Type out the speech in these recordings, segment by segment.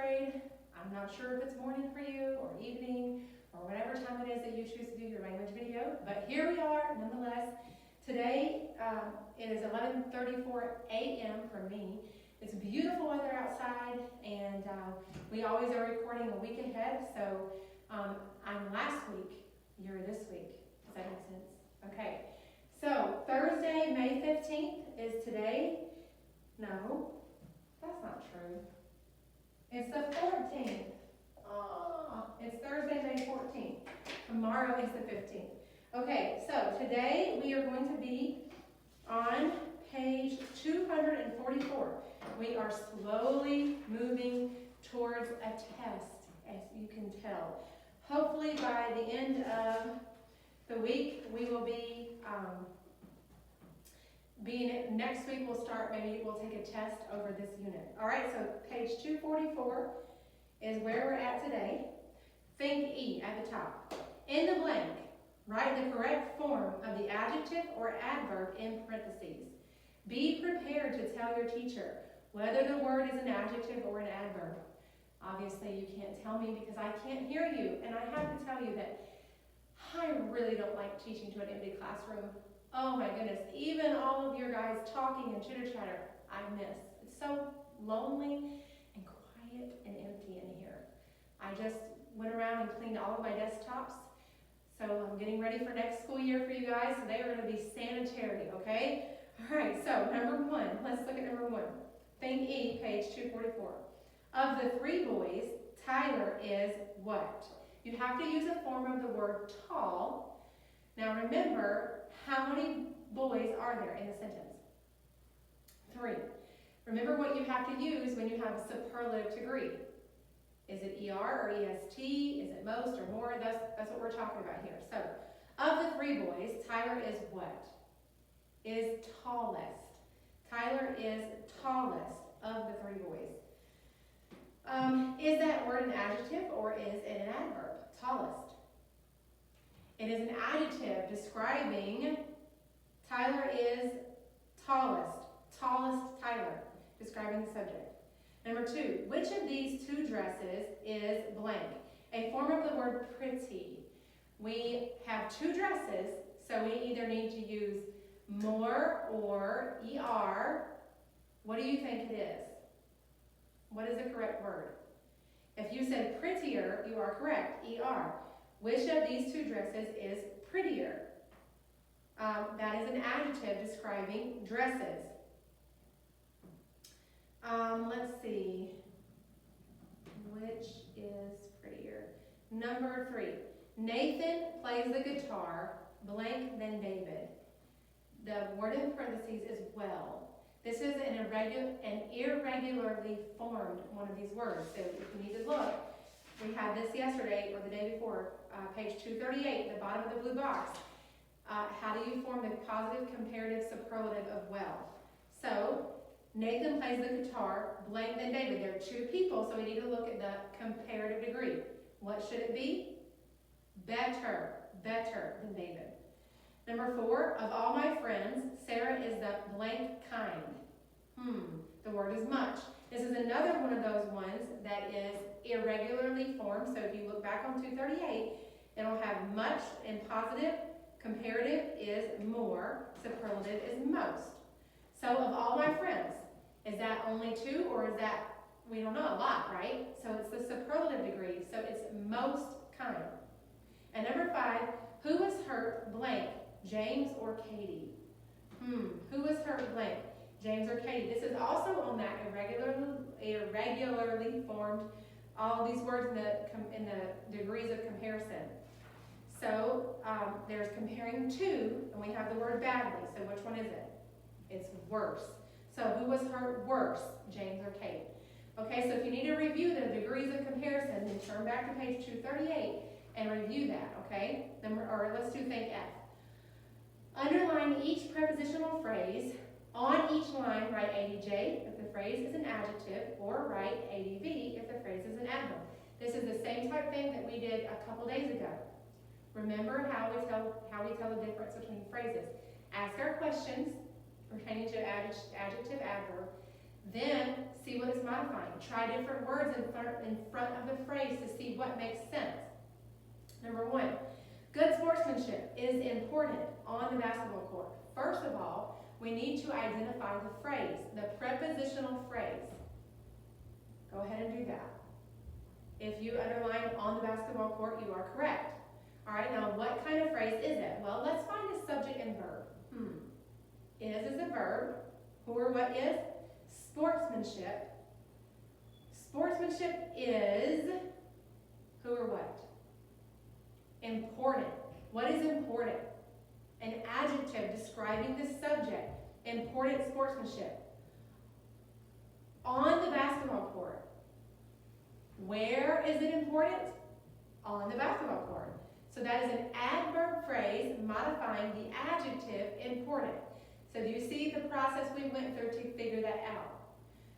grade. I'm not sure if it's morning for you or evening or whatever time it is that you choose to do your language video, but here we are nonetheless. Today it is 11:34 a.m. for me. It's beautiful weather outside, and we always are recording a week ahead, so I'm last week, you're this week. Does that make sense? Okay, so Thursday, May 15th is today. No, that's not true. It's the 14th. Oh, it's Thursday, May 14th. Tomorrow is the 15th. Okay, so today we are going to be on page 244. We are slowly moving towards a test, as you can tell. Hopefully by the end of the week, we will be, next week we'll start, maybe we'll take a test over this unit. All right, so page 244 is where we're at today. Think E at the top. In the blank, write the correct form of the adjective or adverb in parentheses. Be prepared to tell your teacher whether the word is an adjective or an adverb. Obviously, you can't tell me because I can't hear you, and I have to tell you that I really don't like teaching to an empty classroom. Oh my goodness, even all of your guys talking and chitter-chatter, I miss. It's so lonely and quiet and empty in here. I just went around and cleaned all of my desktops, so I'm getting ready for next school year for you guys, so they are going to be sanitary, okay? All right, so number one, let's look at number one. Think E, page 244. Of the three boys, Tyler is what? You have to use a form of the word tall. Now remember, how many boys are there in the sentence? 3. Remember what you have to use when you have a superlative degree. Is it ER or EST? Is it most or more? That's what we're talking about here. So, of the three boys, Tyler is what? Is tallest. Tyler is tallest of the three boys. Is that word an adjective or is it an adverb? Tallest. It is an adjective describing Tyler is tallest. Tallest Tyler, describing the subject. Number 2, which of these two dresses is blank? A form of the word pretty. We have two dresses, so we either need to use more or ER. What do you think it is? What is the correct word? If you said prettier, you are correct, ER. Which of these two dresses is prettier? That is an adjective describing dresses. Let's see. Which is prettier? Number 3. Nathan plays the guitar, blank than David. The word in parentheses is well. This is an irregularly formed one of these words. So if you need to look, we had this yesterday or the day before, page 238, the bottom of the blue box. How do you form the positive comparative superlative of well? So, Nathan plays the guitar, blank than David. There are two people, so we need to look at the comparative degree. What should it be? Better than David. Number 4, of all my friends, Sarah is the blank kind. The word is much. This is another one of those ones that is irregularly formed. So if you look back on 238, it'll have much in positive, comparative is more, superlative is most. So of all my friends, is that only 2 or is that, we don't know, a lot, right? So it's the superlative degree, so it's most kind. And number 5, who was hurt blank, James or Katie? Who was hurt blank, James or Katie? This is also on that irregularly formed, all these words in the degrees of comparison. So there's comparing to, and we have the word badly. So which one is it? It's worse. So who was hurt worse, James or Kate? Okay, so if you need to review the degrees of comparison, then turn back to page 238 and review that, okay? Let's do think F. Underline each prepositional phrase. On each line, write ADJ if the phrase is an adjective, or write ADV if the phrase is an adverb. This is the same type thing that we did a couple days ago. Remember how we tell the difference between phrases. Ask our questions pertaining to adjective, adverb, Then see what it's modifying. Try different words in front of the phrase to see what makes sense. Number one, good sportsmanship is important on the basketball court. First of all, we need to identify the phrase, the prepositional phrase. Go ahead and do that. If you underline on the basketball court, you are correct. All right, now what kind of phrase is it? Well, let's find a subject and verb. Is a verb. Who or what is? Sportsmanship. Sportsmanship is who or what? Important. What is important? An adjective describing the subject. Important sportsmanship. On the basketball court. Where is it important? On the basketball court. So that is an adverb phrase modifying the adjective important. So do you see the process we went through to figure that out?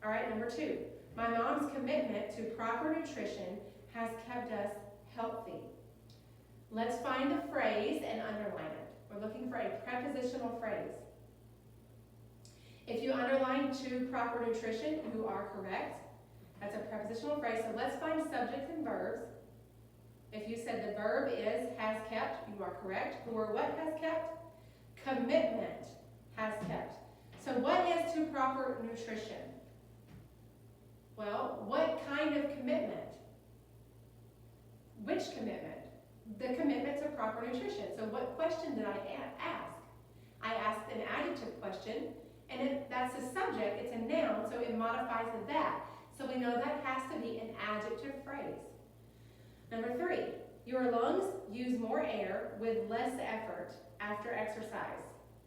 All right, number two. My mom's commitment to proper nutrition has kept us healthy. Let's find the phrase and underline it. We're looking for a prepositional phrase. If you underline to proper nutrition, you are correct. That's a prepositional phrase. So let's find subjects and verbs. If you said the verb is has kept, you are correct. Who or what has kept? Commitment has kept. So what is to proper nutrition? Well, what kind of commitment? Which commitment? The commitment to proper nutrition. So what question did I ask? I asked an adjective question, and that's a subject, it's a noun, so it modifies that. So we know that has to be an adjective phrase. Number three, your lungs use more air with less effort after exercise.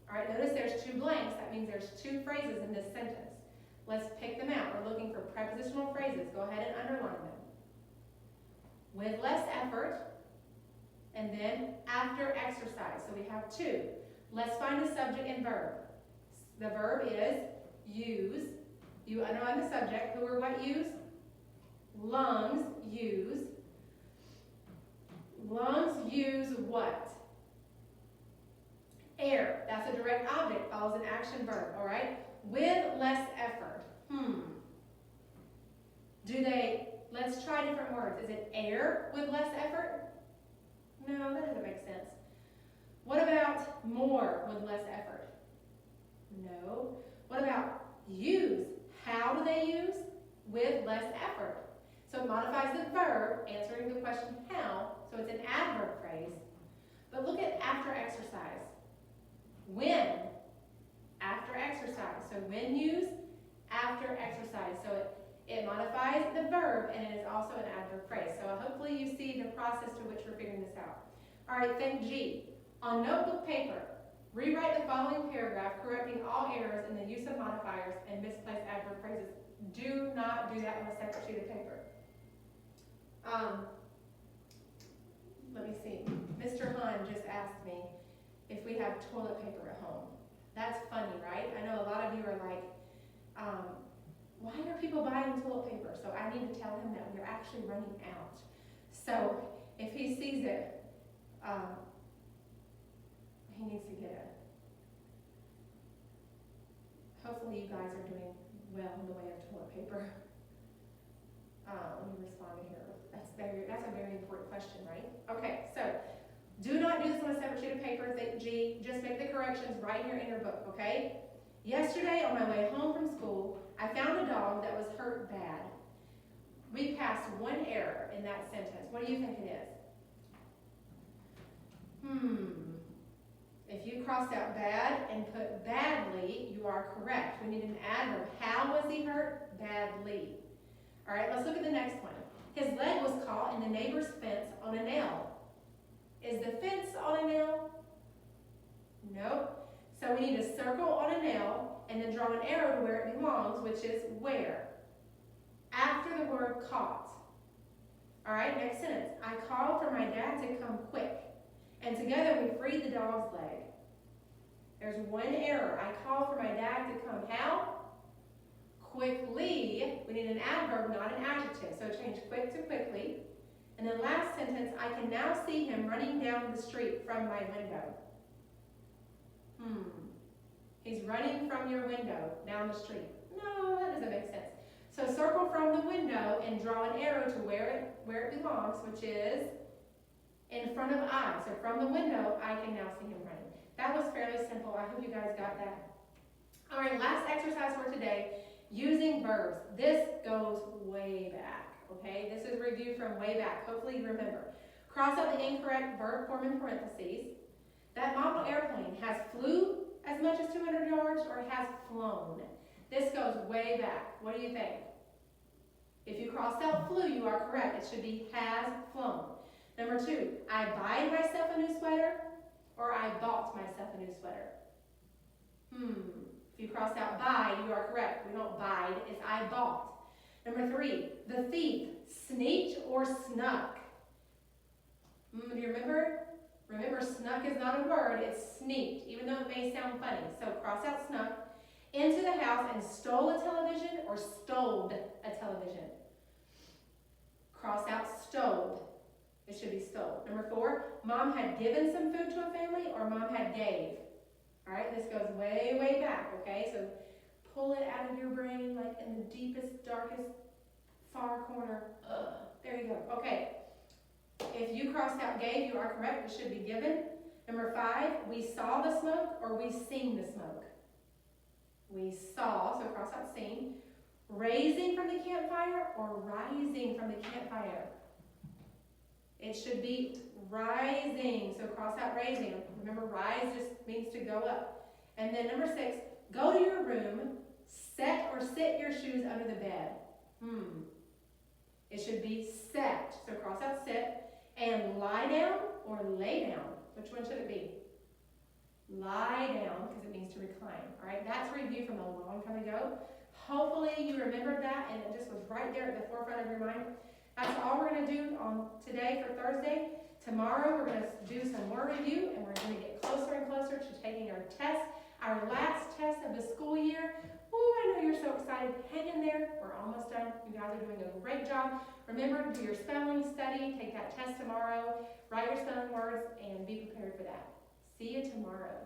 All right, notice there's two blanks. That means there's two phrases in this sentence. Let's pick them out. We're looking for prepositional phrases. Go ahead and underline them. With less effort, and then after exercise. So we have two. Let's find the subject and verb. The verb is use. You underline the subject. Who or what use? Lungs use. Lungs use what? Air. That's a direct object. Follows an action verb. All right? With less effort. Let's try different words. Is it air with less effort? No, that doesn't make sense. What about more with less effort? No. What about use? How do they use? With less effort. So it modifies the verb, answering the question how, so it's an adverb phrase. But look at after exercise. When? After exercise. So when used? After exercise. So it modifies the verb, and it is also an adverb phrase. So hopefully you see the process to which we're figuring this out. All right, think G. On notebook paper, rewrite the following paragraph, correcting all errors in the use of modifiers and misplaced adverb phrases. Do not do that on a separate sheet of paper. Let me see. Mr. Hun just asked me if we have toilet paper at home. That's funny, right? I know a lot of you are like, why are people buying toilet paper? So I need to tell him that we're actually running out. So if he sees it, he needs to get it. Hopefully you guys are doing well in the way of toilet paper. Let me respond to here. That's a very important question, right? Okay, so do not do this on a separate sheet of paper. Think G. Just make the corrections right here in your book, okay? Yesterday, on my way home from school, I found a dog that was hurt bad. We passed one error in that sentence. What do you think it is? If you crossed out bad and put badly, you are correct. We need an adverb. How was he hurt? Badly. All right, let's look at the next one. His leg was caught in the neighbor's fence on a nail. Is the fence on a nail? Nope. So we need a circle on a nail and then draw an arrow to where it belongs, which is where? After the word caught. All right, next sentence. I called for my dad to come quick, and together we freed the dog's leg. There's one error. I called for my dad to come how? Quickly. We need an adverb, not an adjective. So change quick to quickly. And then last sentence, I can now see him running down the street from my window. He's running from your window down the street. No, that doesn't make sense. So circle from the window and draw an arrow to where it belongs, which is in front of I. So from the window, I can now see him running. That was fairly simple. I hope you guys got that. All right, last exercise for today, using verbs. This goes way back, okay? This is a review from way back. Hopefully you remember. Cross out the incorrect verb form in parentheses. That model airplane has flew as much as 200 yards or has flown. This goes way back. What do you think? If you crossed out flew, you are correct. It should be has flown. Number 2, I buy myself a new sweater or I bought myself a new sweater. If you crossed out buy, you are correct. We don't buy, it's I bought. Number 3, the thief sneaked or snuck. Do you remember? Remember, snuck is not a word, it's sneaked, even though it may sound funny. So cross out snuck. Into the house and stole a television or stole a television. Cross out stole. It should be stole. Number 4, mom had given some food to a family or mom had gave. All right, this goes way, way back, okay? So pull it out of your brain, like in the deepest, darkest, far corner. There you go. Okay. If you crossed out gave, you are correct. It should be given. Number 5, we saw the smoke or we seen the smoke. We saw, so cross out seen. Raising from the campfire or rising from the campfire. It should be rising, so cross out raising. Remember, rise just means to go up. And then number 6, go to your room, set or sit your shoes under the bed. It should be set, so cross out sit. And lie down or lay down. Which one should it be? Lie down, because it means to recline. All right, that's a review from a long time ago. Hopefully you remembered that and it just was right there at the forefront of your mind. That's all we're going to do on today for Thursday. Tomorrow we're going to do some more review and we're going to get closer and closer to taking our test, our last test of the school year. Ooh, I know you're so excited. Hang in there. We're almost done. You guys are doing a great job. Remember to do your spelling study, take that test tomorrow, write your spelling words, and be prepared for that. See you tomorrow.